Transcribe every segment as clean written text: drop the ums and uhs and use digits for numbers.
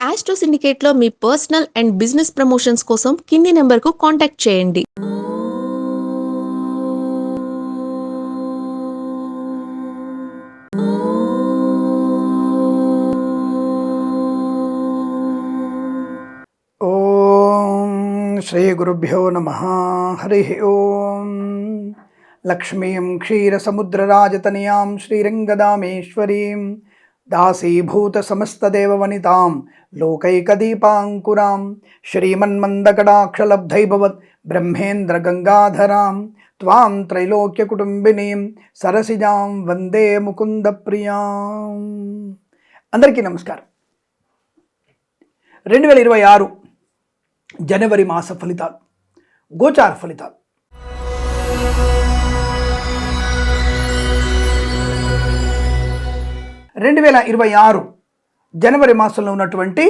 Astro సిండికేట్లో మీ personal and business promotions కోసం కింది నెంబర్కు కాంటాక్ట్ చేయండి. ఓం శ్రీ గురుభ్యో నమ. హరి ఓం. లక్ష్మీం క్షీరసముద్రరాజతనయాం శ్రీరంగదామేశ్వరీం దాసీభూత సమస్తదేవవనితాం లోకైకదీపాంకురాం శ్రీమన్మందకటాక్షలబ్ధైభవత్ బ్రహ్మేంద్ర గంగాధరాం త్వాం త్రైలోక్యకుటుంబినీం సరసిజాం వందే ముకుంద ప్రియాం. అందరికీ నమస్కారం. 2026 జనవరి మాస ఫలితాలు, గోచార ఫలితాలు. జనవరి మాసంలో ఉన్నటువంటి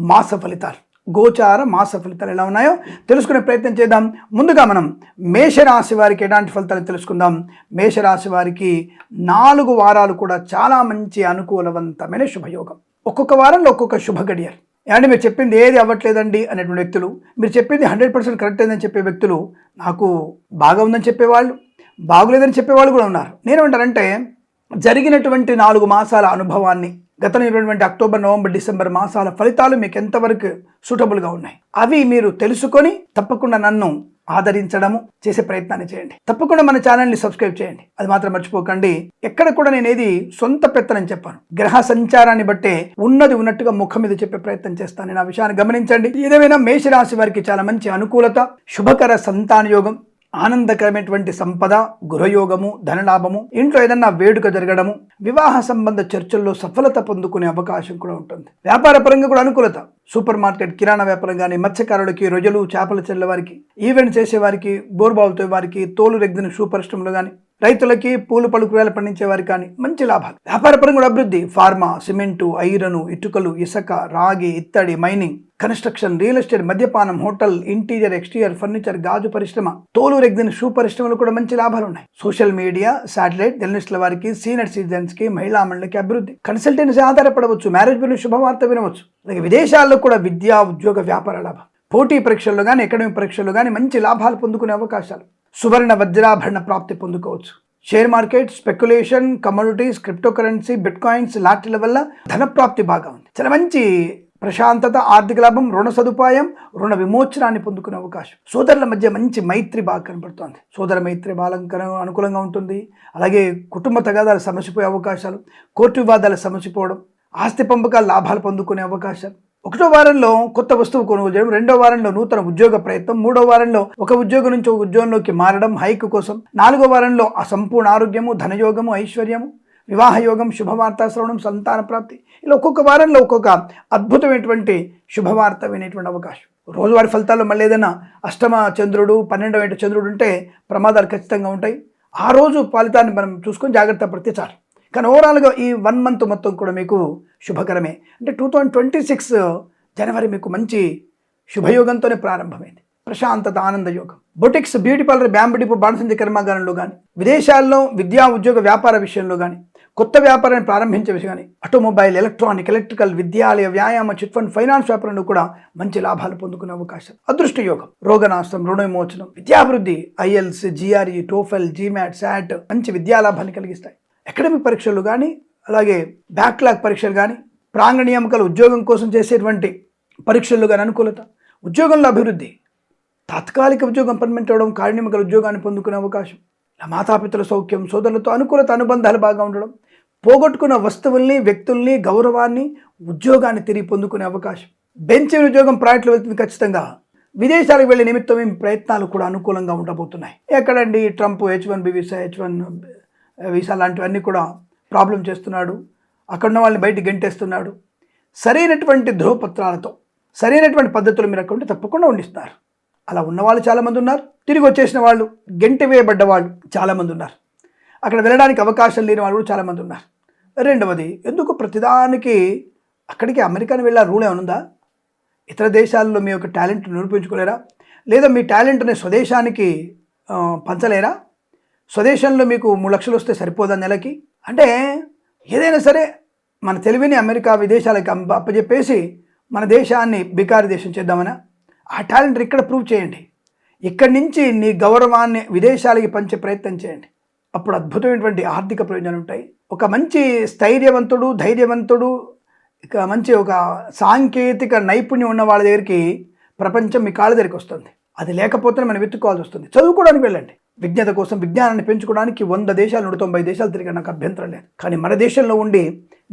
మాస ఫలితాలు, గోచార మాస ఫలితాలు ఎలా ఉన్నాయో తెలుసుకునే ప్రయత్నం చేద్దాం. ముందుగా మనం మేషరాశి వారికి ఎలాంటి ఫలితాలు తెలుసుకుందాం. మేషరాశి వారికి 4 వారాలు కూడా చాలా మంచి అనుకూలవంతమైన శుభయోగం. ఒక్కొక్క వారంలో ఒక్కొక్క శుభ గడియలు. అంటే మీరు చెప్పింది ఏది అవ్వట్లేదండి అనేటువంటి వ్యక్తులు, మీరు చెప్పింది 100% కరెక్ట్ అయిందని చెప్పే వ్యక్తులు, నాకు బాగా ఉందని చెప్పేవాళ్ళు, బాగులేదని చెప్పేవాళ్ళు కూడా ఉన్నారు. నేనేమంటానంటే, జరిగినటువంటి 4 మాసాల అనుభవాన్ని, గతమైనటువంటి అక్టోబర్, నవంబర్, డిసెంబర్ మాసాల ఫలితాలు మీకు ఎంతవరకు సూటబుల్గా ఉన్నాయి, అవి మీరు తెలుసుకొని తప్పకుండా నన్ను ఆదరించడము చేసే ప్రయత్నాన్ని చేయండి. తప్పకుండా మన ఛానల్ని సబ్స్క్రైబ్ చేయండి, అది మాత్రం మర్చిపోకండి. ఎక్కడ కూడా నేనేది సొంత పెత్తనం చెప్పాను, గ్రహ సంచారాన్ని బట్టే ఉన్నది ఉన్నట్టుగా ముఖం మీద చెప్పే ప్రయత్నం చేస్తాను. నేను ఆ విషయాన్ని గమనించండి. ఏదేమైనా మేషరాశి వారికి చాలా మంచి అనుకూలత, శుభకర సంతాన యోగం, ఆనందకరమైనటువంటి సంపద, గృహయోగము, ధనలాభము, ఇంట్లో ఏదన్నా వేడుక జరగడము, వివాహ సంబంధ చర్చల్లో సఫలత పొందుకునే అవకాశం కూడా ఉంటుంది. వ్యాపార పరంగా కూడా అనుకూలత. సూపర్ మార్కెట్, కిరాణా వ్యాపారం కానీ, మత్స్యకారులకి, రొయ్యలు, చేపల చెల్ల వారికి, ఈవెంట్ చేసే వారికి, బోర్బావులతో వారికి, తోలు రెగ్గిన షూ పరిశ్రమలు కానీ, రైతులకి, పూలు పళ్ళు కూరగాయలు పండించే వారికి కానీ మంచి లాభాలు. వ్యాపార పరంగా కూడా అభివృద్ధి. ఫార్మా, సిమెంటు, ఐరను, ఇటుకలు, ఇసుక, రాగి, ఇత్తడి, మైనింగ్, కన్స్ట్రక్షన్, రియల్ ఎస్టేట్, మద్యపానం, హోటల్, ఇంటీరియర్, ఎక్స్టీరియర్, ఫర్నిచర్, గాజు పరిశ్రమ, తోలు రెగ్గిన షూ పరిశ్రమలు కూడా మంచి లాభాలు ఉన్నాయి. సోషల్ మీడియా, శాటిలైట్, జర్నలిస్టుల వారికి, సీనియర్ సిటిజన్స్ కి, మహిళా మండలికి అభివృద్ధి. కన్సల్టెన్సీ ఆధారపడవచ్చు, మ్యారేజ్ బిల్ శుభవార్త వినవచ్చు. అలాగే విదేశాల్లో కూడా విద్యా, ఉద్యోగ, వ్యాపార లాభం. పోటీ పరీక్షల్లో కానీ, అకాడమిక్ పరీక్షల్లో కానీ మంచి లాభాలు పొందుకునే అవకాశాలు. సువర్ణ వజ్రాభరణ ప్రాప్తి పొందుకోవచ్చు. Share market, speculation, commodities, crypto currency, bitcoins లాంటిల వల్ల ధన ప్రాప్తి బాగా ఉంది. చాలా మంచి ప్రశాంతత, ఆర్థిక లాభం, రుణ సదుపాయం, రుణ విమోచనాన్ని పొందుకునే అవకాశం. సోదరుల మధ్య మంచి మైత్రి బాగా కనబడుతోంది. సోదర మైత్రి బాగా అనుకూలంగా ఉంటుంది. అలాగే కుటుంబ తగాదాలు సమసిపోయే అవకాశాలు, కోర్టు వివాదాలు సమసిపోవడం, ఆస్తి పంపకాలు, లాభాలు పొందుకునే అవకాశాలు. 1వ వారంలో కొత్త వస్తువు కొనుగోలు చేయడం, 2వ వారంలో నూతన ఉద్యోగ ప్రయత్నం, 3వ వారంలో ఒక ఉద్యోగం నుంచి ఒక ఉద్యోగంలోకి మారడం, హైక్ కోసం, 4వ వారంలో అసంపూర్ణ ఆరోగ్యము, ధనయోగము, ఐశ్వర్యము, వివాహ యోగం, శుభవార్త శ్రవణం, సంతాన ప్రాప్తి. ఇలా ఒక్కొక్క వారంలో ఒక్కొక్క అద్భుతమైనటువంటి శుభవార్త వినేటువంటి అవకాశం. రోజువారి ఫలితాల్లో మళ్ళీ ఏదైనా అష్టమ చంద్రుడు, 12వ ఇంటి చంద్రుడు ఉంటే ప్రమాదాలు ఖచ్చితంగా ఉంటాయి. ఆ రోజు ఫలితాన్ని మనం చూసుకొని జాగ్రత్త పడితే చాలు. కానీ ఓవరాల్గా ఈ 1 మంత్ మొత్తం కూడా మీకు శుభకరమే. అంటే 2026 జనవరి మీకు మంచి శుభయోగంతోనే ప్రారంభమైంది. ప్రశాంతత, ఆనంద యోగం. Boutiques, beauty parlour, bamboo depot, బాణసంచి కర్మాగారంలో కానీ, విదేశాల్లో విద్యా, ఉద్యోగ, వ్యాపార విషయంలో కానీ, కొత్త వ్యాపారాన్ని ప్రారంభించే విషయం కానీ, ఆటోమొబైల్, ఎలక్ట్రానిక్, ఎలక్ట్రికల్, విద్యాలయ, వ్యాయామ, చిట్ ఫండ్, ఫైనాన్స్ వ్యాపారంలో కూడా మంచి లాభాలు పొందుకునే అవకాశం. అదృష్ట యోగం, రోగనాశనం, రుణ విమోచనం, విద్యాభివృద్ధి, IELTS, GRE, TOEFL, GMAT, SAT మంచి విద్యా లాభాన్ని కలిగిస్తాయి. అకాడమిక్ పరీక్షలు కానీ, అలాగే బ్యాక్లాగ్ పరీక్షలు కానీ, ప్రాంగణ నియామకాలు, ఉద్యోగం కోసం చేసేటువంటి పరీక్షల్లో కానీ అనుకూలత. ఉద్యోగంలో అభివృద్ధి, తాత్కాలిక ఉద్యోగం పర్మనెంట్ అవ్వడం, కార్యనియమికల ఉద్యోగాన్ని పొందుకునే అవకాశం. మాతాపితల సౌఖ్యం, సోదరులతో అనుకూలత, అనుబంధాలు బాగా ఉండడం, పోగొట్టుకున్న వస్తువుల్ని, వ్యక్తుల్ని, గౌరవాన్ని, ఉద్యోగాన్ని తిరిగి పొందుకునే అవకాశం. బెంచ్ ఉద్యోగం ప్రాజెక్టులు వెళ్తుంది ఖచ్చితంగా. విదేశాలకు వెళ్ళే నిమిత్తం ఈ ప్రయత్నాలు కూడా అనుకూలంగా ఉండబోతున్నాయి. ఎక్కడండి Trump H1B visa, H1 visa లాంటివన్నీ కూడా ప్రాబ్లం చేస్తున్నాడు. అక్కడ ఉన్న వాళ్ళని బయటికి గెంటేస్తున్నాడు. సరైనటువంటి ధ్రువపత్రాలతో, సరైనటువంటి పద్ధతులు మీరు అక్కడ తప్పకుండా ఉండిస్తున్నారు. అలా ఉన్నవాళ్ళు చాలామంది ఉన్నారు. తిరిగి వచ్చేసిన వాళ్ళు, గెంటి వేయబడ్డ వాళ్ళు చాలామంది ఉన్నారు. అక్కడ వెళ్ళడానికి అవకాశం లేని వాళ్ళు కూడా చాలామంది ఉన్నారు. రెండవది, ఎందుకు ప్రతిదానికి అక్కడికి అమెరికాని వెళ్ళే రూల్ ఏమైనా ఉందా? ఇతర దేశాల్లో మీ యొక్క టాలెంట్ నిరూపించుకోలేరా? లేదా మీ టాలెంట్ని స్వదేశానికి పంచలేరా? స్వదేశంలో మీకు 3 లక్షలు వస్తే సరిపోదా నెలకి? అంటే ఏదైనా సరే మన తెలివిని అమెరికా విదేశాలకు అప్పచెప్పేసి మన దేశాన్ని బికారి దేశం చేద్దామనా? ఆ టాలెంట్ ఇక్కడ ప్రూవ్ చేయండి. ఇక్కడి నుంచి నీ గౌరవాన్ని విదేశాలకి పంచే ప్రయత్నం చేయండి. అప్పుడు అద్భుతమైనటువంటి ఆర్థిక ప్రయోజనాలు ఉంటాయి. ఒక మంచి స్థైర్యవంతుడు, ధైర్యవంతుడు, ఇక మంచి ఒక సాంకేతిక నైపుణ్యం ఉన్న వాళ్ళ దగ్గరికి ప్రపంచం మీ కాళ్ళ దగ్గరికి వస్తుంది. అది లేకపోతే మనం వెతుక్కోవాల్సి వస్తుంది. చదువుకోవడానికి వెళ్ళండి. విజ్ఞత కోసం, విజ్ఞానాన్ని పెంచుకోవడానికి 100 దేశాలు 190 దేశాలు తిరిగి నాకు అభ్యంతరం లేదు. కానీ మన దేశంలో ఉండి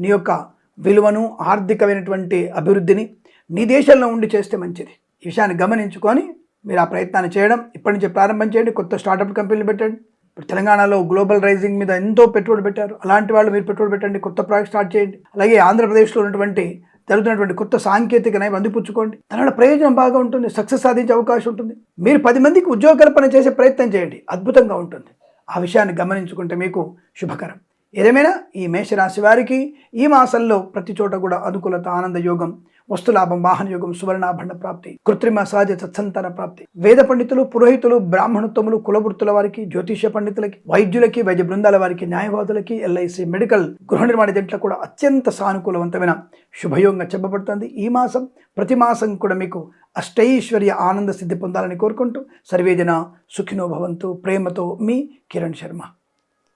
నీ యొక్క విలువను, ఆర్థికమైనటువంటి అభివృద్ధిని నీ దేశంలో ఉండి చేస్తే మంచిది. ఈ విషయాన్ని గమనించుకొని మీరు ఆ ప్రయత్నాన్ని చేయడం ఇప్పటి నుంచి ప్రారంభం చేయండి. కొత్త స్టార్టప్ కంపెనీలు పెట్టండి. ఇప్పుడు తెలంగాణలో గ్లోబల్ రైజింగ్ మీద ఎంతో పెట్టుబడి పెట్టారు. అలాంటి వాళ్ళు మీరు పెట్టుబడి పెట్టండి, కొత్త ప్రాజెక్ట్ స్టార్ట్ చేయండి. అలాగే ఆంధ్రప్రదేశ్లో ఉన్నటువంటి జరుగుతున్నటువంటి కొత్త సాంకేతిక నయం అందిపుచ్చుకోండి. దానివల్ల ప్రయోజనం బాగా ఉంటుంది, సక్సెస్ సాధించే అవకాశం ఉంటుంది. మీరు 10 మందికి ఉద్యోగ కల్పన చేసే ప్రయత్నం చేయండి, అద్భుతంగా ఉంటుంది. ఆ విషయాన్ని గమనించుకుంటే మీకు శుభకరం. ఏదేమైనా ఈ మేషరాశి వారికి ఈ మాసంలో ప్రతి చోట కూడా అనుకూలత, ఆనంద యోగం, వస్తులాభం, వాహన యోగం, సువర్ణాభరణ ప్రాప్తి, కృత్రిమ సహజ సత్సంతాన ప్రాప్తి, వేద పండితులు, పురోహితులు, బ్రాహ్మణోత్తములు, కులవృత్తుల వారికి, జ్యోతిష్య పండితులకి, వైద్యులకి, వైద్య బృందాల వారికి, న్యాయవాదులకి, ఎల్ఐసి, మెడికల్, గృహ నిర్మాణ జంటలకు కూడా అత్యంత సానుకూలవంతమైన శుభయోగంగా చెప్పబడుతుంది. ఈ మాసం ప్రతి మాసం కూడా మీకు అష్టైశ్వర్య ఆనంద సిద్ధి పొందాలని కోరుకుంటూ సర్వేజన సుఖినో భవంతు. ప్రేమతో మీ కిరణ్ శర్మ.